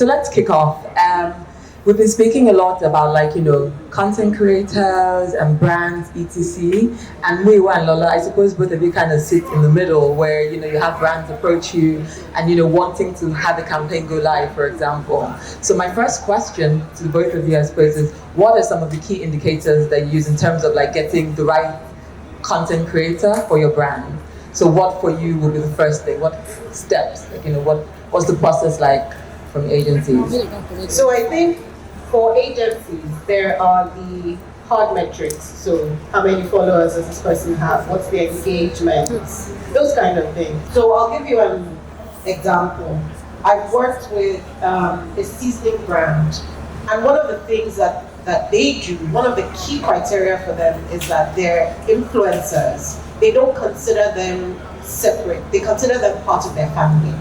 So let's kick off. We've been speaking a lot about content creators and brands, etc. And Muiwa and Lola, I suppose both of you kind of sit in the middle where you have brands approach you and wanting to have a campaign go live, for example. So my first question to both of you, I suppose, is what are some of the key indicators that you use in terms of getting the right content creator for your brand? So what for you will be the first thing? What steps? What's the process like from agencies? So I think for agencies, there are the hard metrics. So how many followers does this person have? What's the engagement? Those kind of things. So I'll give you an example. I've worked with a seasoning brand, and one of the things that they do, one of the key criteria for them is that they're influencers. They don't consider them separate. They consider them part of their family.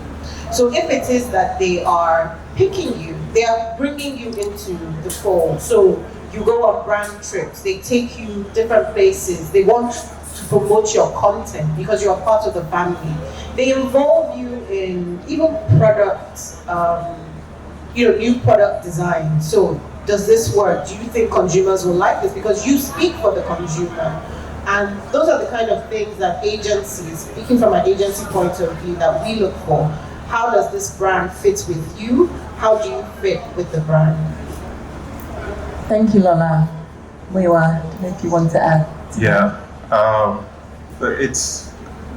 So if it is that they are picking you, they are bringing you into the fold. So you go on brand trips, they take you different places, they want to promote your content because you're part of the family. They involve you in even product, new product design. So does this work? Do you think consumers will like this? Because you speak for the consumer. And those are the kind of things that agencies, speaking from an agency point of view, that we look for. How does this brand fit with you? How do you fit with the brand? Thank you, Lola. Muiwa, if you want to add.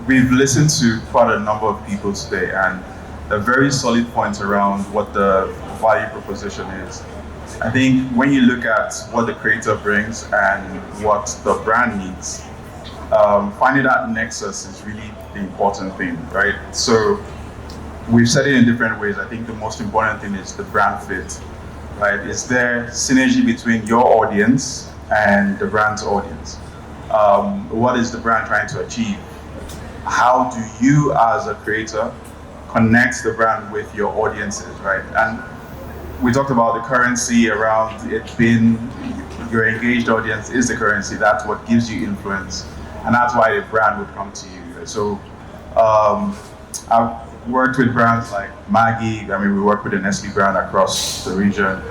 We've listened to quite a number of people today, and a very solid point around what the value proposition is. I think when you look at what the creator brings and what the brand needs, finding that nexus is really the important thing, right? So we've said it in different ways. I think the most important thing is the brand fit, right? Is there synergy between your audience and the brand's audience? What is the brand trying to achieve? How do you as a creator connect the brand with your audiences, right? And we talked about the currency around it being your engaged audience is the currency. That's what gives you influence. And that's why the brand would come to you. So I've worked with brands like Maggi. We work with the Nestle brand across the region.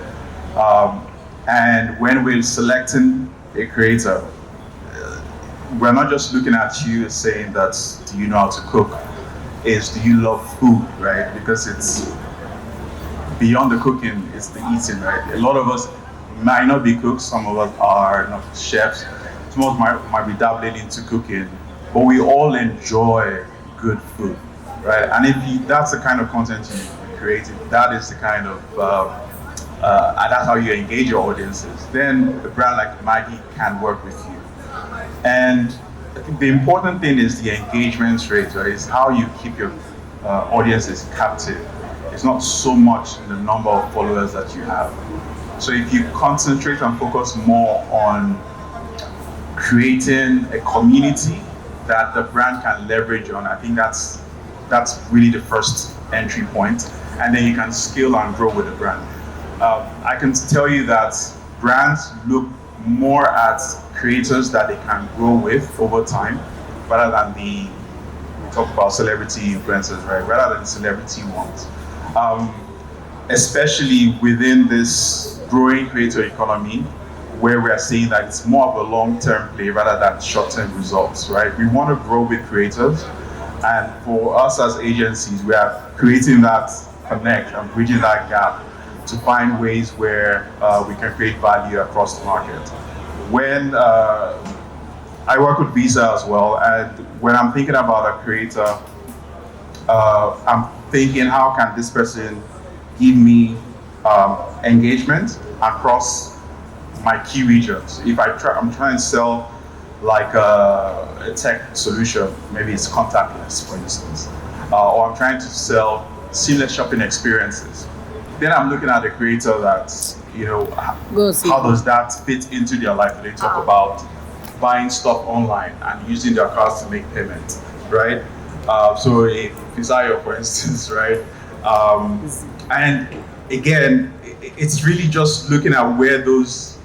And when we're selecting a creator, we're not just looking at you saying that, do you know how to cook? Is do you love food, right? Because it's beyond the cooking, it's the eating, right? A lot of us might not be cooks, some of us are not chefs, some of us might be dabbling into cooking, but we all enjoy good food, right? And that's the kind of content you create, that is the kind of, and that's how you engage your audiences, then a brand like Maggi can work with you. And I think the important thing is the engagement rate, right? It's how you keep your audiences captive. It's not so much the number of followers that you have. So if you concentrate and focus more on creating a community that the brand can leverage on, I think that's really the first entry point. And then you can scale and grow with the brand. I can tell you that brands look more at creators that they can grow with over time, rather than we talk about celebrity influencers, right? Rather than celebrity ones. Especially within this growing creator economy, where we are seeing that it's more of a long-term play rather than short-term results, right? We want to grow with creators, and for us as agencies, we are creating that connect and bridging that gap to find ways where we can create value across the market. When I work with Visa as well, and when I'm thinking about a creator, I'm thinking, how can this person give me engagement across my key regions? If I'm trying to sell like a tech solution, maybe it's contactless, for instance, or I'm trying to sell seamless shopping experiences, then I'm looking at the creator that, how does that fit into their life? They talk about buying stuff online and using their cards to make payments, right? So if Fisayo, for instance, right? And again, it's really just looking at where those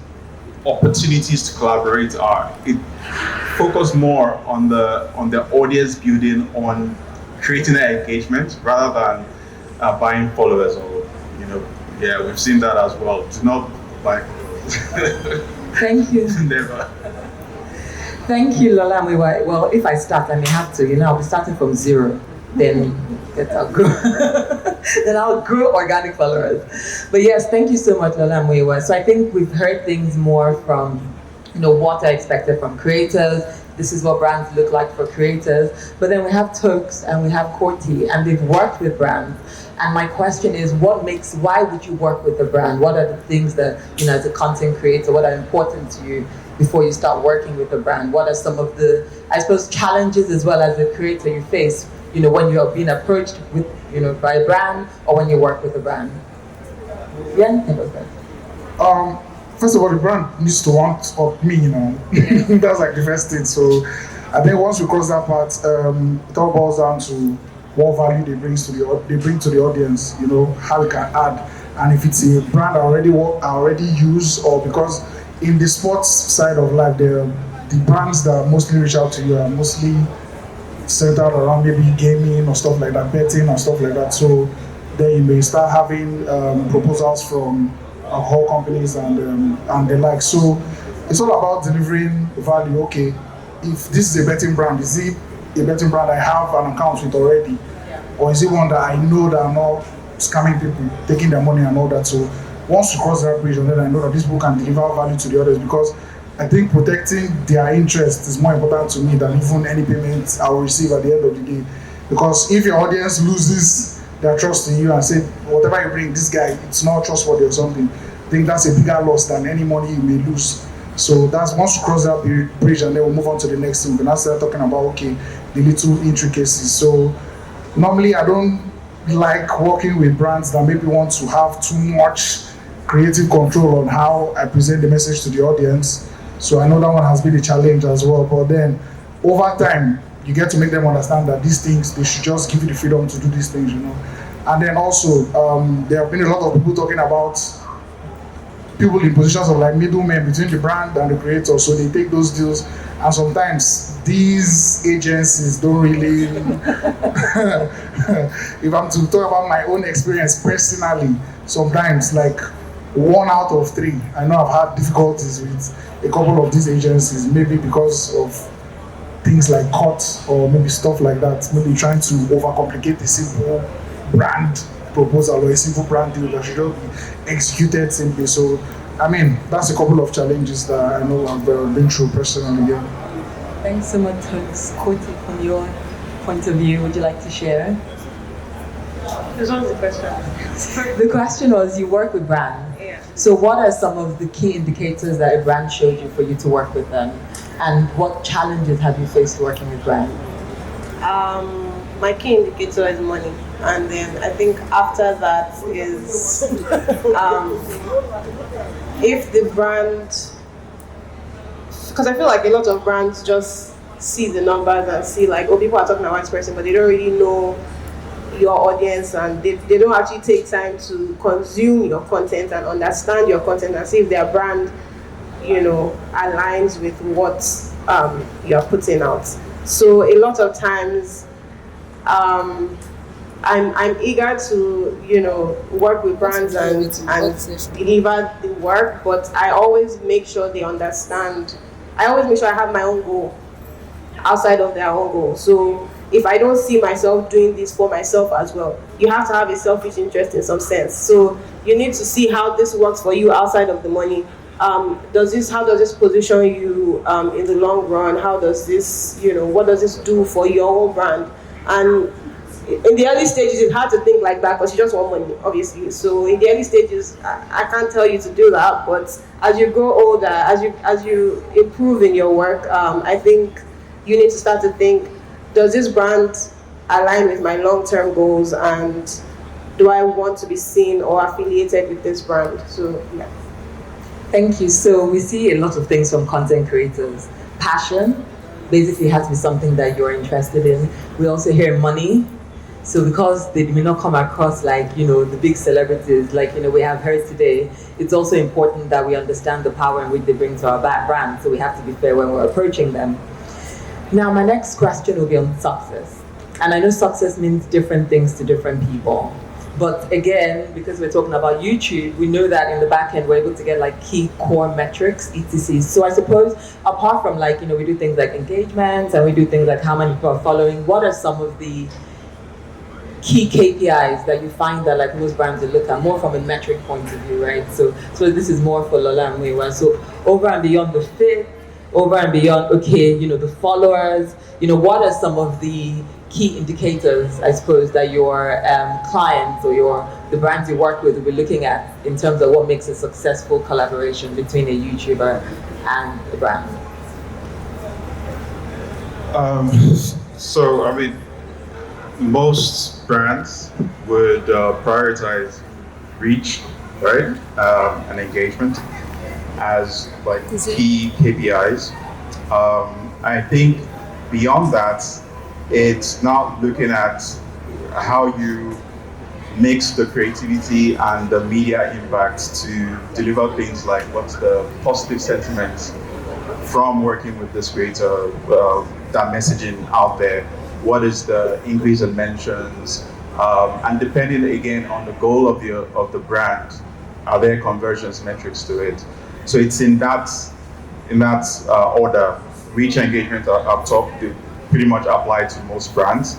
opportunities to collaborate are. It focus more on the audience building, on creating that engagement rather than buying followers or Yeah, we've seen that as well. Do not like. Thank you. Never. Thank you, Lola Muyiwa. Well, if I start, I may have to. I'll be starting from zero. Then I'll grow. Then I'll grow organic followers. But yes, thank you so much, Lola Muyiwa. So I think we've heard things more from, what I expected from creators. This is what brands look like for creators. But then we have Tokes and we have Corti, and they've worked with brands. And my question is, why would you work with a brand? What are the things that, as a content creator, what are important to you before you start working with a brand? What are some of the, I suppose, challenges as well as a creator you face, when you are being approached with, by a brand or when you work with a brand? Yeah, think of that. First of all, the brand needs to want of me, That's like the first thing. So I think once we cross that part, it all boils down to what value they bring to the audience, how we can add. And if it's a brand I already use, or because in the sports side of life, the brands that mostly reach out to you are mostly centered around maybe gaming or stuff like that, betting and stuff like that. So then you may start having proposals from alcohol companies and the like. So it's all about delivering value. Okay, if this is a betting brand, is it a betting brand I have an account with already? Or is it one that I know that I'm not scamming people, taking their money and all that? So once you cross that bridge, and then I know that this book can deliver value to the others, because I think protecting their interest is more important to me than even any payment I will receive at the end of the day. Because if your audience loses their trust in you and say, whatever you bring, this guy, it's not trustworthy or something, I think that's a bigger loss than any money you may lose. So that's once you cross that bridge, and then we'll move on to the next thing. We can now start talking about, okay, the little intricacies. So normally I don't like working with brands that maybe want to have too much creative control on how I present the message to the audience. So I know that one has been a challenge as well. But then over time, you get to make them understand that these things, they should just give you the freedom to do these things, And then also, there have been a lot of people talking about people in positions of like middlemen between the brand and the creator. So they take those deals, and sometimes these agencies don't really. If I'm to talk about my own experience personally, sometimes like 1 out of 3, I know I've had difficulties with a couple of these agencies, maybe because of things like cuts or maybe stuff like that, maybe trying to overcomplicate a simple brand proposal or a simple brand deal that should just be executed simply. So, I mean, that's a couple of challenges that I know I've been through personally. Yeah. Thanks so much, Corti, from your point of view. Would you like to share? This was the question. The question was, you work with brands. Yeah. So what are some of the key indicators that a brand showed you for you to work with them? And what challenges have you faced working with brands? My key indicator is money. And then I think after that is if the brand, because I feel like a lot of brands just see the numbers and see like, oh, people are talking about this person, but they don't really know your audience, and they don't actually take time to consume your content and understand your content and see if their brand, aligns with what you're putting out. So a lot of times, I'm eager to work with brands and deliver the work, but I always make sure they understand. I always make sure I have my own goal outside of their own goal. So if I don't see myself doing this for myself as well, you have to have a selfish interest in some sense. So you need to see how this works for you outside of the money. How does this position you in the long run? How does this, what does this do for your own brand? And in the early stages, it's hard to think like that because you just want money, obviously. So in the early stages, I can't tell you to do that. But as you grow older, as you improve in your work, I think you need to start to think, does this brand align with my long-term goals, and do I want to be seen or affiliated with this brand? So yeah. Thank you. So we see a lot of things from content creators. Passion basically has to be something that you're interested in. We also hear money. So because they may not come across like, the big celebrities, like, we have heard today, it's also important that we understand the power in which they bring to our brand. So we have to be fair when we're approaching them. Now, my next question will be on success. And I know success means different things to different people. But again, because we're talking about YouTube, we know that in the back end we're able to get like key core metrics, etc. So I suppose apart from like, we do things like engagements and we do things like how many people are following, what are some of the key KPIs that you find that like most brands will look at more from a metric point of view, right? So this is more for Lola and Muyiwa. So over and beyond the fit, over and beyond, the followers, what are some of the key indicators, I suppose, that your clients or the brands you work with will be looking at in terms of what makes a successful collaboration between a YouTuber and a brand? Most brands would prioritize reach, right, and engagement as like key KPIs. I think beyond that, it's not looking at how you mix the creativity and the media impact to deliver things like what's the positive sentiment from working with this creator, that messaging out there. What is the increase in mentions, and depending again on the goal of the brand, are there conversions metrics to it? So it's in that order. Reach, engagement up top, they pretty much apply to most brands,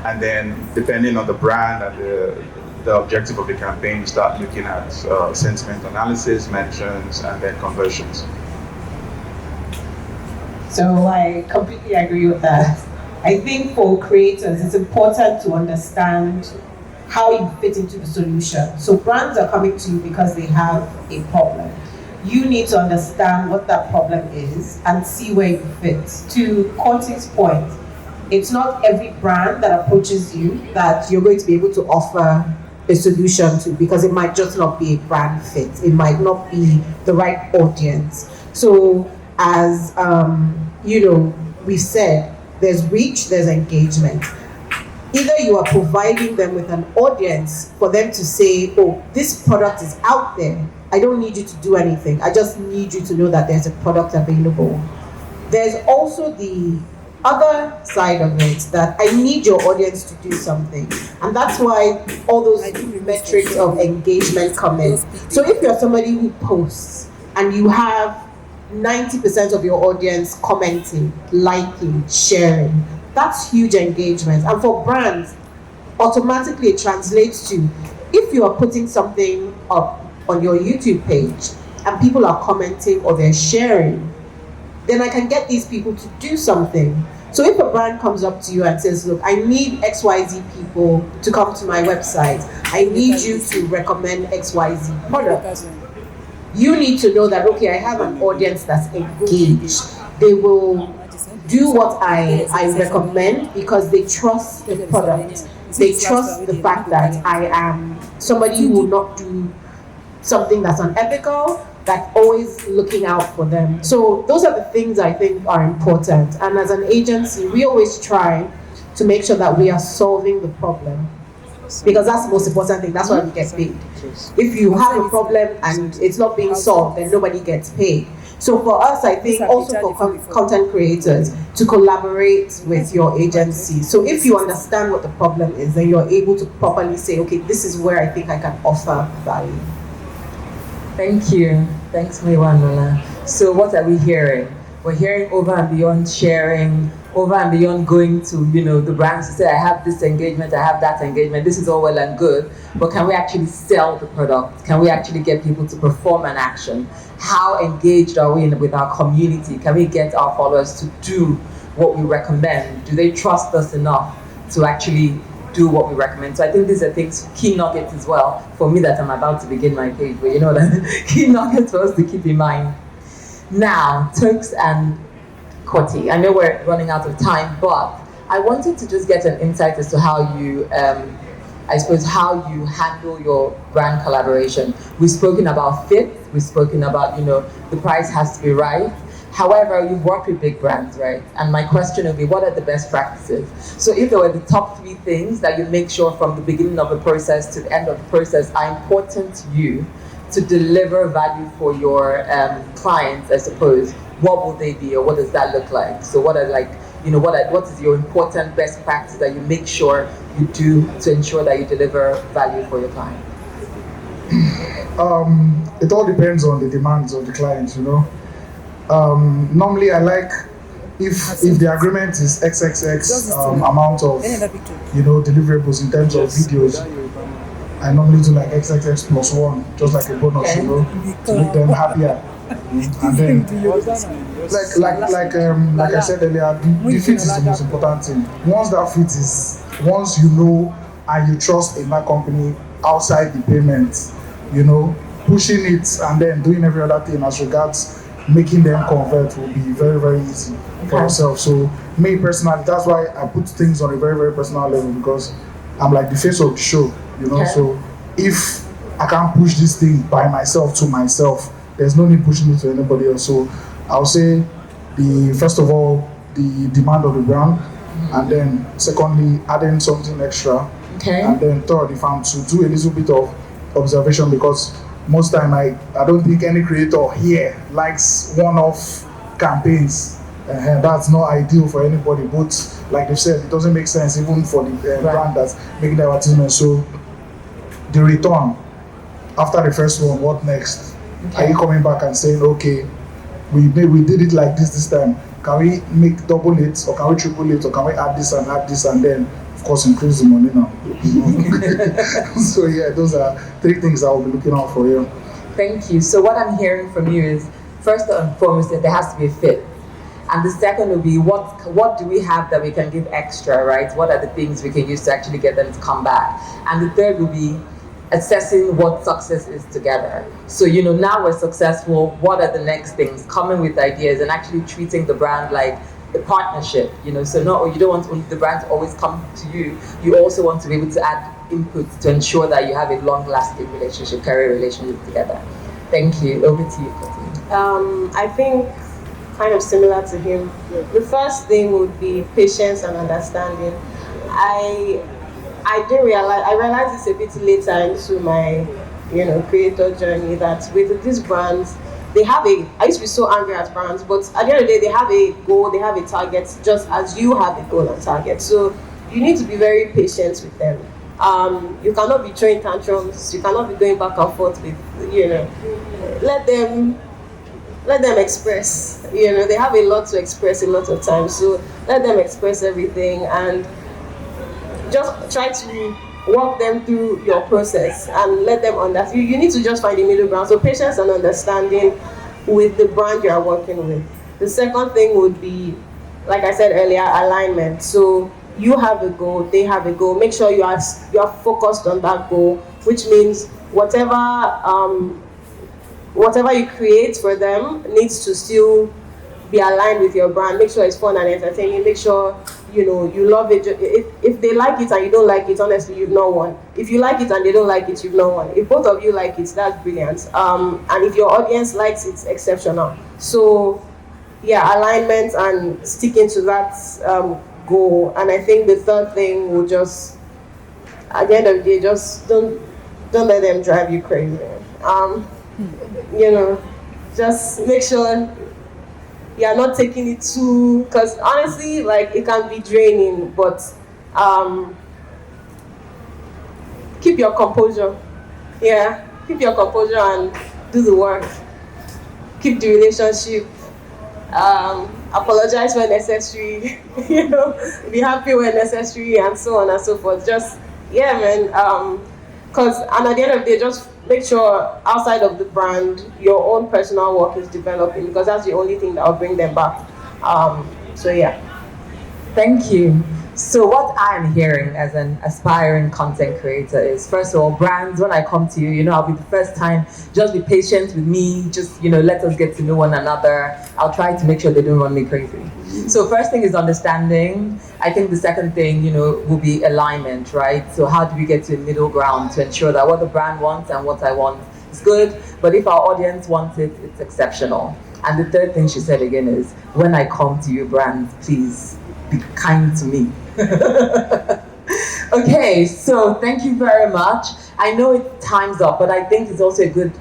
and then depending on the brand and the objective of the campaign, you start looking at sentiment analysis, mentions, and then conversions. So I completely agree with that. I think for creators, it's important to understand how you fit into the solution. So brands are coming to you because they have a problem. You need to understand what that problem is and see where you fit. To Courtney's point, it's not every brand that approaches you that you're going to be able to offer a solution to, because it might just not be a brand fit. It might not be the right audience. So as we said, there's reach, there's engagement. Either you are providing them with an audience for them to say, oh, this product is out there. I don't need you to do anything. I just need you to know that there's a product available. There's also the other side of it, that I need your audience to do something. And that's why all those metrics of engagement come in. So if you're somebody who posts and you have 90% of your audience commenting, liking, sharing, that's huge engagement. And for brands, automatically it translates to, if you are putting something up on your YouTube page and people are commenting or they're sharing, then I can get these people to do something. So if a brand comes up to you and says, look, I need XYZ people to come to my website, I need you to recommend XYZ products, you need to know that, okay, I have an audience that's engaged. They will do what I recommend because they trust the product. They trust the fact that I am somebody who will not do something that's unethical, that's always looking out for them. So those are the things I think are important. And as an agency, we always try to make sure that we are solving the problem, because that's the most important thing. That's why we get paid. If you have a problem and it's not being solved, then nobody gets paid. So for us, I think also for content creators to collaborate with your agency. So if you understand what the problem is, then you're able to properly say, okay, this is where I think I can offer value. Thank you. Thanks, Muyiwa and Lola. So what are we hearing? We're hearing over and beyond sharing, over and beyond going to, the brands to say, I have this engagement, I have that engagement, this is all well and good, but can we actually sell the product? Can we actually get people to perform an action? How engaged are we with our community? Can we get our followers to do what we recommend? Do they trust us enough to actually do what we recommend? So I think these are things, key nuggets as well, for me that I'm about to begin my page, but that key nuggets for us to keep in mind. Now, Turks and Koti, I know we're running out of time, but I wanted to just get an insight as to how you, how you handle your brand collaboration. We've spoken about fit, we've spoken about, the price has to be right. However, you've worked with big brands, right? And my question would be, what are the best practices? So if there were the top 3 things that you make sure from the beginning of the process to the end of the process are important to you to deliver value for your clients, I suppose, what will they be, or what does that look like? So what are what is your important best practice that you make sure you do to ensure that you deliver value for your client? It all depends on the demands of the client, you know. Normally, I like if the agreement is XXX amount of deliverables in terms of videos. I normally do like XXX plus one, just like a bonus, you know, to make them happier. And then, like I said earlier, the fit is the most important thing. Once you know and you trust in that company outside the payment, you know, pushing it and then doing every other thing as regards making them convert will be very, very easy for yourself. So me personally, that's why I put things on a very, very personal level, because I'm like the face of the show, you know. So if I can't push this thing by myself to myself, there's no need pushing it to anybody else. So I'll say first of all, the demand of the brand, and then secondly, adding something extra. And then third, if I'm to do a little bit of observation, because most time I don't think any creator here likes one-off campaigns. That's not ideal for anybody, but like they said, it doesn't make sense even for the brand that's making the advertisement. So the return after the first one, what next? Are you coming back and saying, okay, we did it like this time, can we make double it, or can we triple it, or can we add this, and then of course increase the money now? So yeah, those are three things I will be looking out for here. Thank you. So what I'm hearing from you is, first and foremost, that there has to be a fit. And the second will be, what do we have that we can give extra, right? What are the things we can use to actually get them to come back? And the third will be assessing what success is together. So, you know, now we're successful, what are the next things? Coming with ideas and actually treating the brand like a partnership, you know. So you don't want only the brand to always come to you. You also want to be able to add inputs to ensure that you have a long-lasting relationship, career relationship together. Thank you. Over to you, Koti. I think kind of similar to him. The first thing would be patience and understanding. I realized this a bit later into my, creator journey, that with these brands, I used to be so angry at brands, but at the end of the day, they have a goal, they have a target, just as you have a goal and target. So you need to be very patient with them. You cannot be throwing tantrums, you cannot be going back and forth with, let them express. They have a lot to express a lot of times, so let them express everything and just try to walk them through your process and let them understand. You need to just find the middle ground. So patience and understanding with the brand you are working with. The second thing would be, like I said earlier, alignment. So you have a goal, they have a goal. Make sure you are focused on that goal, which means whatever you create for them needs to still be aligned with your brand. Make sure it's fun and entertaining. Make sure you love it. If they like it and you don't like it, honestly, you've not won. If you like it and they don't like it, you've not won. If both of you like it, that's brilliant. And if your audience likes it, it's exceptional. So yeah, alignment and sticking to that goal. And I think the third thing will just, at the end of the day, just don't let them drive you crazy. Just make sure you're not taking it too, because honestly, like, it can be draining, but keep your composure. Yeah, keep your composure and do the work. Keep the relationship. Apologize when necessary. Be happy when necessary, and so on and so forth. Just, yeah, man. And at the end of the day, just make sure outside of the brand, your own personal work is developing, because that's the only thing that will bring them back. So yeah. Thank you. So what I'm hearing as an aspiring content creator is, first of all, brands, when I come to you, I'll be the first time, just be patient with me, just, let us get to know one another. I'll try to make sure they don't run me crazy. So first thing is understanding. I think the second thing, will be alignment, right? So how do we get to a middle ground to ensure that what the brand wants and what I want is good, but if our audience wants it, it's exceptional. And the third thing she said again is, when I come to you, brands, please be kind to me. Okay, so thank you very much. I know time's up, but I think it's also a good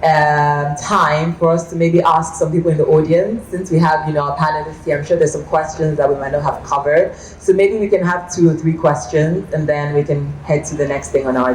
time for us to maybe ask some people in the audience, since we have, our panelists here. I'm sure there's some questions that we might not have covered. So maybe we can have 2 or 3 questions, and then we can head to the next thing on our